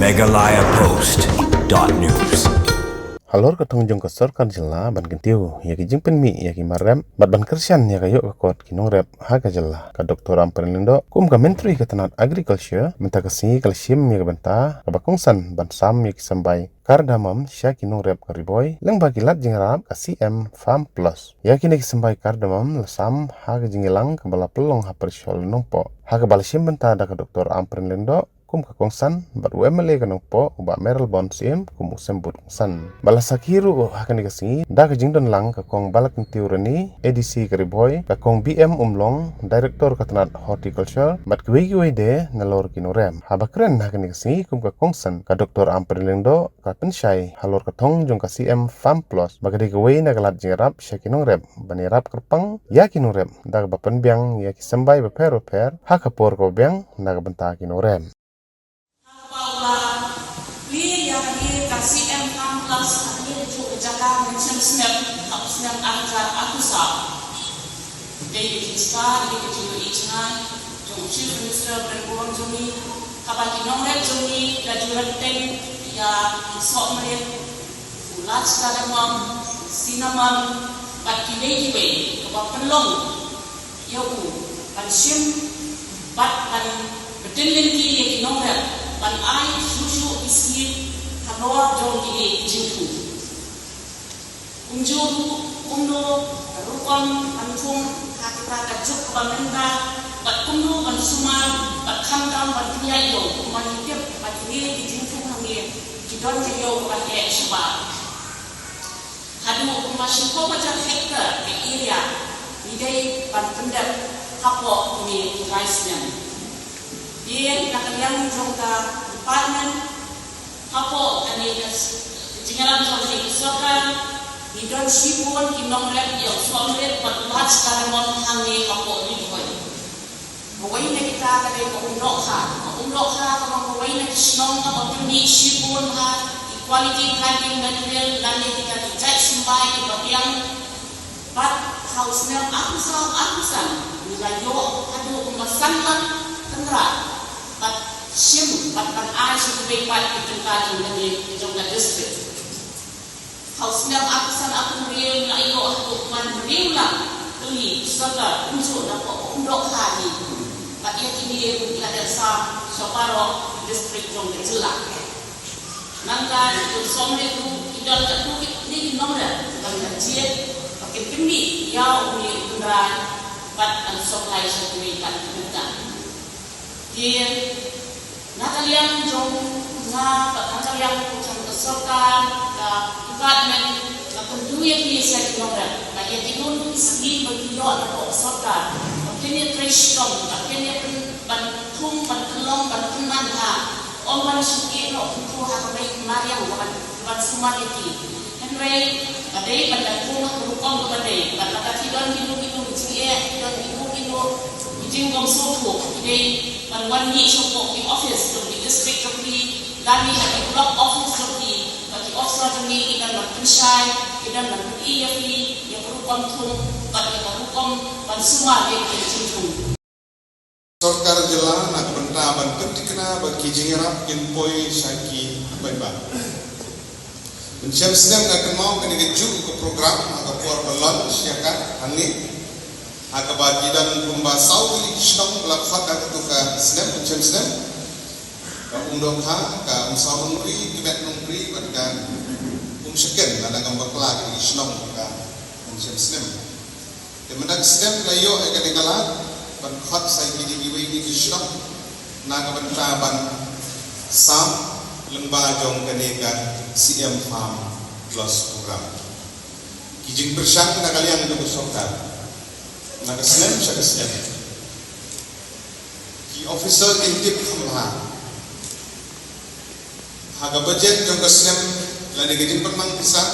megalayapost.news. Halor katong jong kasor kan jela ban kentiu ya ki jing penmi ya ki marem bat ban kersian ya kayo ka kot kinong rep ha ka jela ka doktor amperlindo kum ka menteri ka tanat agriculture menta kasi kalsium ya ka banta ka bakongsan ban sam ya ki sambai kardamam sya kinong rep ka riboy leng bagi lat jing rap ka CM Farm Plus ya ki ki sambai kardamam lasam ha ka jingilang ka bala pelong ha persyol nongpo ha ka balsim banta da ka doktor amperlindo kum ka kongsan bat wemele ka nongpo uba meral bon sim kum usembut kongsan bala sakiru hakani kasi da ka jingdon lang ka kong balak ntiu rani ADC kariboy ka kong BM umlong director ka tanat horticulture bat kwegi de nalor kinorem habakren hakani kasi kum ka kongsan ka doktor amperlindo ka pensyai halor ka thong jong ka CM Farm Plus bagade kwei na galat jingrap syakinong rep bani rap kerpang ya kinorem da ka bapen biang ya ki sambai beper hakapor ko biang na ka benta kinorem CM Farm Plus ini juga jaga macam snap agar aku sah. Jadi kita juga ikhlas, jom Chief Minister berbuat jomni, kapal nomor jomni dan juga tem ya sok mereka ulat sekarang sinamam bagi legiwe kapal pelong ya pansim ban bertinlingki nomor ban air susu isi Noah John di Jinku. Undo rukon antung hakita kajuk kebamenda bat kundo ban sumar bat kandam bat penyayo kumanitip bat ini di Jinku hamil kidon kayo pakai sebab. Hadu kumasiko macam hektar ke area idai ban pendap kapok ni raisnya. Dia nak yang jongka department Apo kani jingaran sori sokan hidron sipun kinong rep yo somret patlat sekarang mon hangi apo ni boy mawai na kita kade ko umrok ha ko mawai na kisnong ka ni sipun ha equality planting material lani kita dijai simbai di bagian bat house mel akusan nilayo adu kumasan lan tendra bat sim bat ai sebagai baik itu tadi dari jumlah district. House yang akusan aku real na iyo aku man real lang tuli serta unsur dapat undok hari. Bagi ini ada sa separo district jumlah jelas. Nangka itu somre itu tidak tertutup ni nomor dan kajian makin tinggi ya uni beneran bat dan supply sesuai kan kita. Dia Nakaliang jong nakaliang jong kesokan department na kunduya ni sa kinongran na yatinun isgi bagiyo na kesokan penetration bantung bantelong bantunan ha orang suki no untuk hakai mariang ban sumaditi henry badai bantung rukong badai banakati don hidu jinge don hidu jingom soto ide one ni shopok di office di district di lani di block office di officer ni ikan berpensyai ikan berpihak yang berupa tung bagi berupa semua yang dijunjung. Sorkar jela nak benta bantu dikena bagi jingerap inpoi syaki baik-baik. Mencam sedang akan mau kena kejuk ke program agak puar belon syakat hani agak bagi dan pembasau di kisah belakang agak tukar sedang mencam sedang undang ha ka usaha nuri kibet nuri pada sekian ada gambar kelak di kisah ka mencam sedang kemudian sedang layo agak dikalah berkhot saya kini di kisah naga bentaban sam lembah jong kenega CM Farm Plus program kijing bersang na kalian itu bersokar naga senem syaga senem ki officer intip hamha haga budget jong kesenem lani gajin permang pisah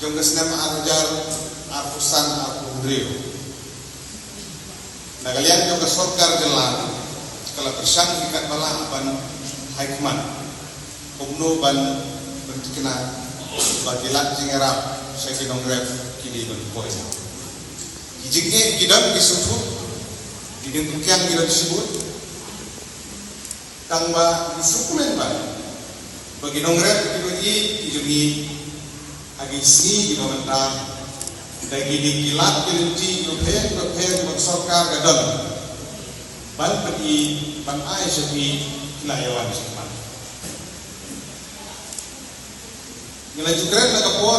jong kesenem arjar arpusan arpundrio na kalian jong kesorkar jelang kalau bersang ikat malah ban haikman umno ban bentukna bagi lat jingerap saya kinong ref kini ban poin kijingnya gidan disufu gidin bukian gidan disebut tang ba isukulen ba bagi nongrep i ijumi agi sni di mamanta dagi dikilat kilinci rupen mag sarkar gadon ban pati ban ai sepi layawan sepan nila jukren na kapor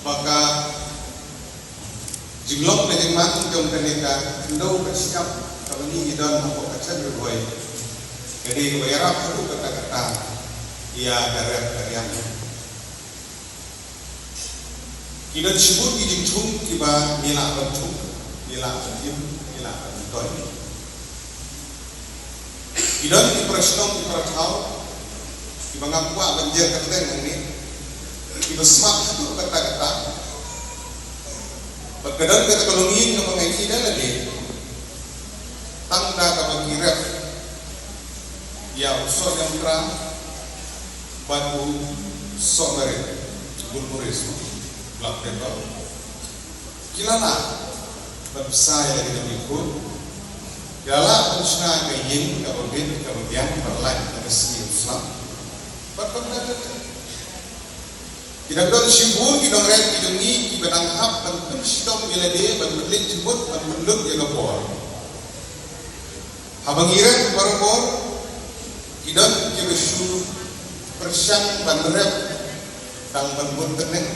baka jinglok na jingman jom kaneka ndo bersikap kawani idon apa kacan berbuai jadi bayarap itu kata-kata ia darab kariam kita disebut kijing chung tiba nila bentuk nila bentim nila bentoy idon di presnong di peratau tiba ngapua banjir keteng ini tiba semak itu kata-kata pagkadang kata kalungin ng mga ikida lagi tangda kapag hirap ya usor yang terang batu sok dari gulmuris belak tembak kilala berbesar lagi demi ikut kilala unsna kayin kemudian berlain resmi Islam berkata kita don sibur kita red kita ni kita nanghap dan pensidom ilade dan berlin jemput dan menduk yang lapor habang iran barokor kita kita syur persiang dan rep tang benbut teneng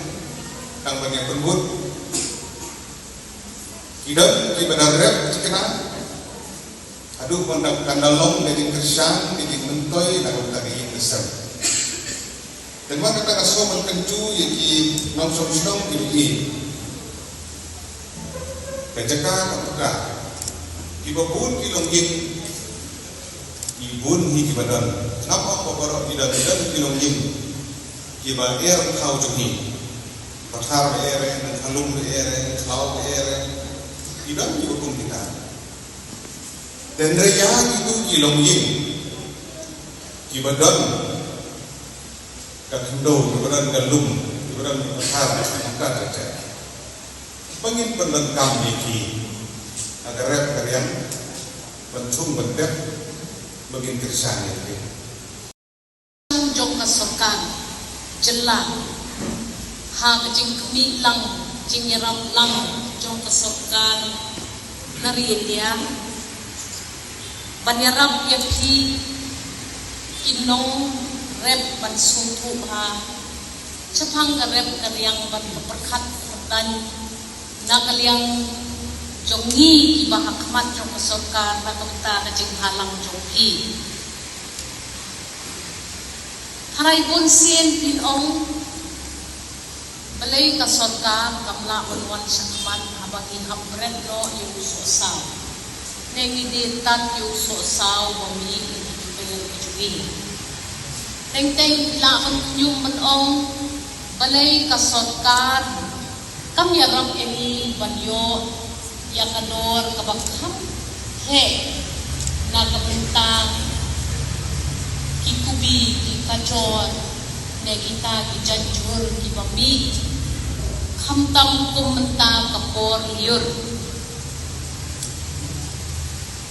tang banyak benbut kita benar rep cikena aduh kondak kandalong dari kersiang dari mentoy dan dari besar dan maka kata kasih menkencu yang di nongsom sedang ini kejaka ketika ibabun kilonggin ibun hi kibadan ngapa babarok tidak kilonggin kiba air kau juni pathar air dan halum air kau air tidak ibabun kita dan raya itu kilonggin kibadan kakendo keberan galum keberan pathar maka saja pengin penengkam iki agar rep kalian bentung bentek begin kersan ini jong kasokan jelang ha kajing kemi lang jingiram lang jong kasokan nariya banyarap yapi inong rep ban suntu ha chapang ka rep kalyang ban perkhat dan nakaliang jongi iba hakmat jong kasokan na kamta kajing halang jongi haray bunsin pinong balay kasokan kamla unwan sakman habang inhabret no yung sosaw nengiditat yung sosaw bami yung ijuwi teng-teng laman yung manong balay kasokan kami aram ini banyo yakador kabakham he na kapunta kikubi kikachor negita kijanjur kibami kamtam kumenta kapor liur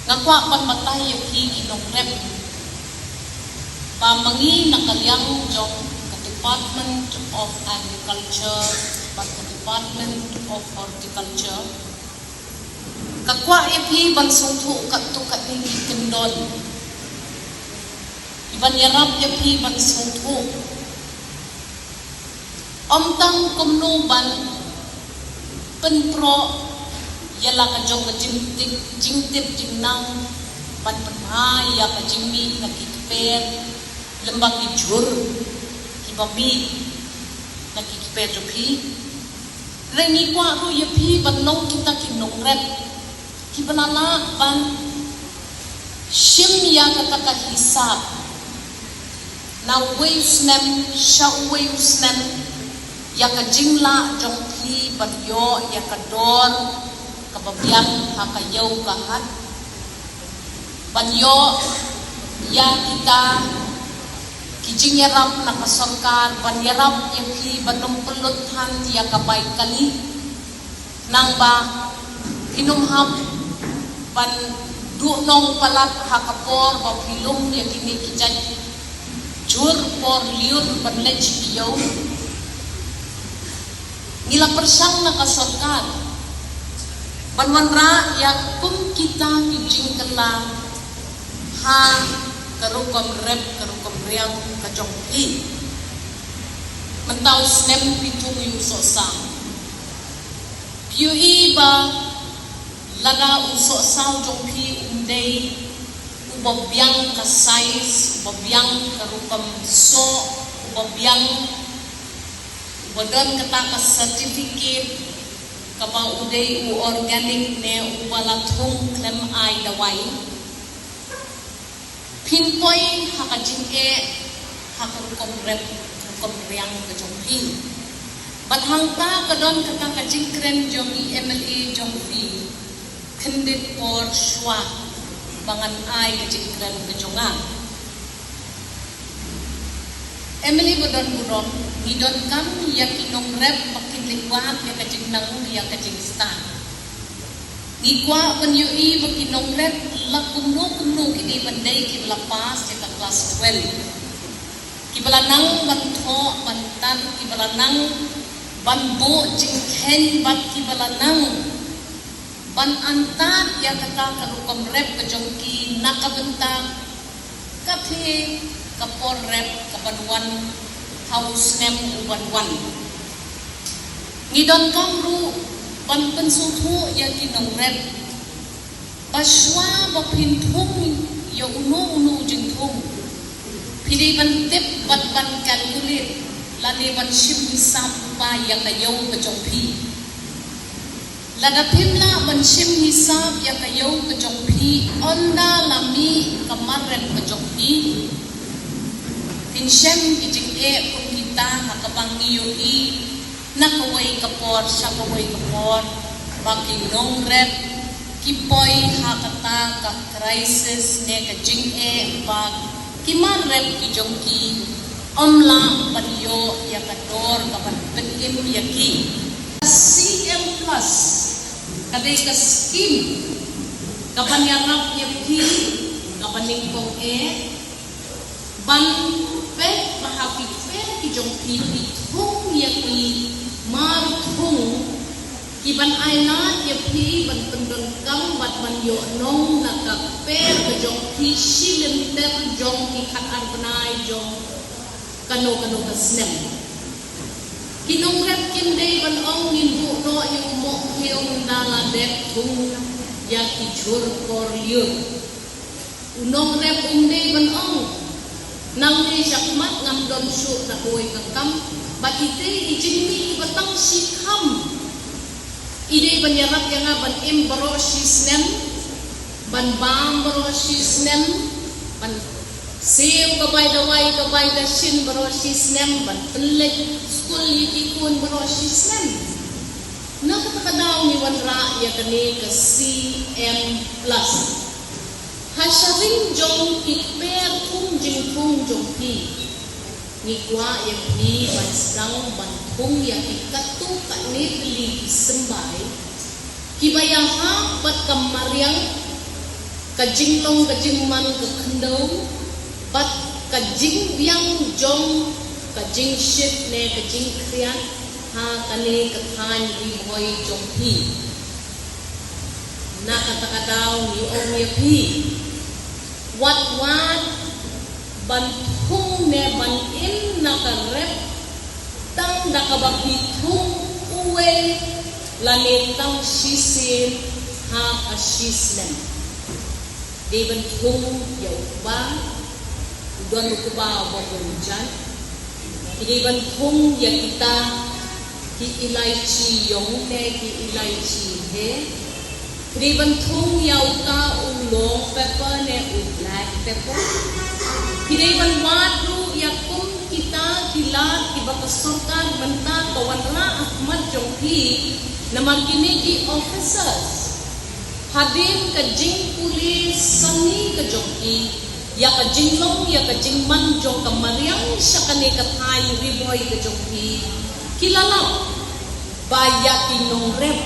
ngakwa pan matay yung inong rep pamangi nakalyang jong Department of Agriculture but the Department of Horticulture kakwa ipi bansungtu kattu kating kendon iban yarap ipi bansungtu omtang kumnuban penpro yala kajong jingtip jingnang ban penhaya kajingmi nakikper lembang ijur kibami nakikper jopi rengi kwa ru yapi banong kita kinong rep kibanala ban shim ya kataka hisab na waves nem sha waves nem ya kajingla jongpi banyo ya kador kababiang hakayaw kahat banyo ya kita kijingyarap na kasangkan banyarap yapi banong peluthan ya kabay kali nang ba inumhap ban nong palat hakapor ba pilong ya kini kijat jur por liur banlej kiyo ngila persang nakasorkan banwanra ya kum kita kijing kala ha karukom rep karukom riang kajongpi mentau snem pitung yu sosang piu iba laga uso sao jongpi undei ubabyang ka size ubabyang ka rupam so ubabyang ubadon kata ka certificate kaba udei u organic ne ubalathong klem ai dawai pinpoint hakajing hakarukom rep rukom riang ka jongpi bathangta kadon kata kajing kren jongi MLA jongpi kendit por shwa bangan ai kejikran kejongan Emily bodon budon hidon kam ya kinong rep makin liwat ya kejing nang ya kejing stan ngikwa penyui makinong rep lakumno kini bandai kin lapas ya kelas 12 kibalanang bantho bantan kibalanang banbo jingken bat kibalanang ban antat yang kata karukom rep kejongki nakabentang kaphe kapor rep kapaduan haus nem uban-wan ngidon kamru ban pensuhu yang kinong rep baswa bapintung ya unu jengtung pidai ban tip ban kalkulit lani ban sim sampa yang kayaw kejongpi ladapimla mansim hisab ya kayo kejongpi onda lami kamarren kejongpi tinsem kijing kung kita nakabangiyoi nakaway kapor sakaway kapor bakinong rep kipoy hakata ka crisis ne kajing bag kimarrep kijongki omla paniyo ya kador kapan penim yaki CM plus kadai ka scheme kapan yarap yapi kapan ningkong ban pe mahapi pe kijong pipi thung yapi mar thung kiban aina yapi ban pendon kam bat ban yo nong nakak pe kijong pi shilen ter jong ki khat ar banai jong kano kasnem kinong rep kinde ban ong nimbu no yung mo yung dala dep thung ya kijur por liur unong rep unde ban ong nang ni jakmat ngam don su na kuy kakam ba ite ijinmi batang sikham ide ban yarap yang ban im baro sisnem ban bam baro sisnem ban siu kabay da shin baro sisnem ban pelik school yikikun baro sisnem nakakadaw ni wanra ya kani ka CM plus hasaring jong ikper kung jingkung jong pi nikwa ya pi bansang bantung ya ikatu kanit li sembay kibayaha bat kamaryang kajinglong kajingman kakendaw bat kajing biang jong kajing ship ne kajing kriyan ha kani kathan ri boy jong pi na katakadaw ni ong ya pi wat bantung ne ban in nakarep tang nakabakithung uwe lanetang sisin ha asisnem di bantung yauba udon ukuba wabunjan di bantung ya kita ki ilaichi yong ne ki ilaichi he di bantung yauka ulong pepper ne black pepper di banwadu yakum kita kilat iba kasurkan banta kawanla Ahmad Jonghi na magkinigi officers hadim kajing pulis sani ka Jonghi ya kajinglong ya kajingman jong kamaryang siya kani katay riboy ka Jonghi kilala baya kinong rep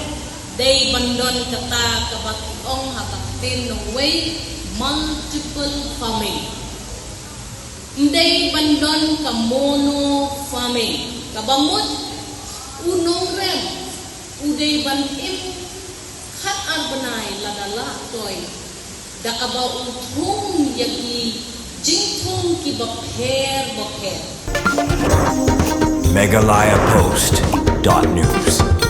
Day bandon kata kabationg hakatin ng way multiple farming. Day bandon ka mono farming. Kabamot unong rem. Uday banim hat arbanay ladala toy. Dakabaw utung yagi jingtung ki bapher. MegalayaPost.news.